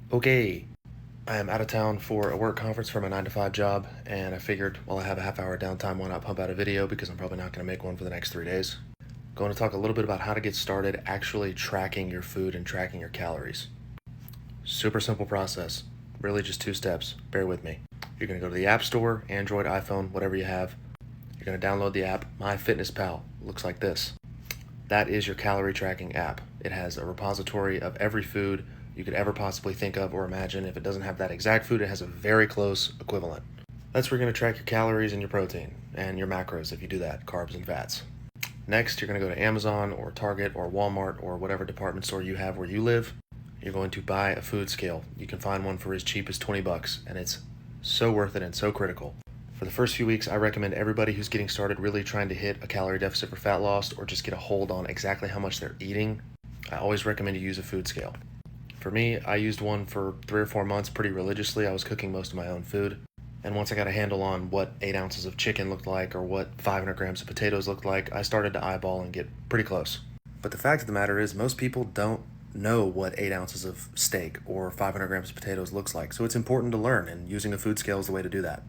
Okay, I am out of town for a work conference for my 9 to 5 job, and I figured while I have a half hour downtime, why not pump out a video because I'm probably not going to make one for the next 3 days. Going to talk a little bit about how to get started actually tracking your food and tracking your calories. Super simple process, really just 2 steps. Bear with me. You're going to go to the App Store, Android, iPhone, whatever you have. You're going to download the app, MyFitnessPal. Looks like this. That is your calorie tracking app. It has a repository of every food you could ever possibly think of or imagine. If it doesn't have that exact food, it has a very close equivalent. That's where you're going to track your calories and your protein and your macros if you do that, carbs and fats. Next, you're going to go to Amazon or Target or Walmart or whatever department store you have where you live. You're going to buy a food scale. You can find one for as cheap as 20 bucks, and it's so worth it and so critical. For the first few weeks, I recommend everybody who's getting started really trying to hit a calorie deficit for fat loss or just get a hold on exactly how much they're eating. I always recommend you use a food scale. For me, I used one for 3 or 4 months pretty religiously. I was cooking most of my own food. And once I got a handle on what 8 ounces of chicken looked like or what 500 grams of potatoes looked like, I started to eyeball and get pretty close. But the fact of the matter is, most people don't know what 8 ounces of steak or 500 grams of potatoes looks like. So it's important to learn, and using a food scale is the way to do that.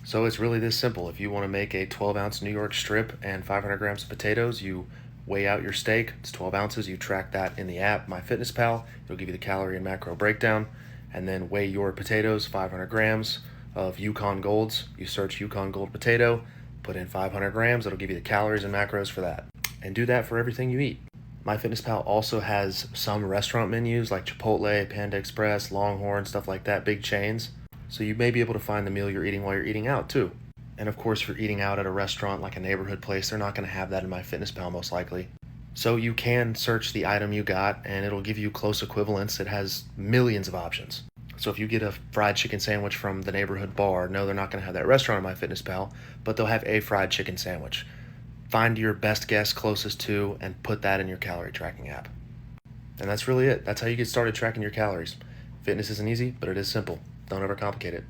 So it's really this simple. If you want to make a 12-ounce New York strip and 500 grams of potatoes, you weigh out your steak. It's 12 ounces. You track that in the app, MyFitnessPal. It'll give you the calorie and macro breakdown. And then weigh your potatoes, 500 grams of Yukon Golds. You search Yukon Gold potato, put in 500 grams. It'll give you the calories and macros for that. And do that for everything you eat. MyFitnessPal also has some restaurant menus like Chipotle, Panda Express, Longhorn, stuff like that, big chains. So you may be able to find the meal you're eating while you're eating out too. And of course, if you're eating out at a restaurant like a neighborhood place, they're not going to have that in MyFitnessPal most likely. So you can search the item you got and it'll give you close equivalents. It has millions of options. So if you get a fried chicken sandwich from the neighborhood bar, no, they're not going to have that restaurant in MyFitnessPal, but they'll have a fried chicken sandwich. Find your best guess closest to and put that in your calorie tracking app. And that's really it. That's how you get started tracking your calories. Fitness isn't easy, but it is simple. Don't overcomplicate it.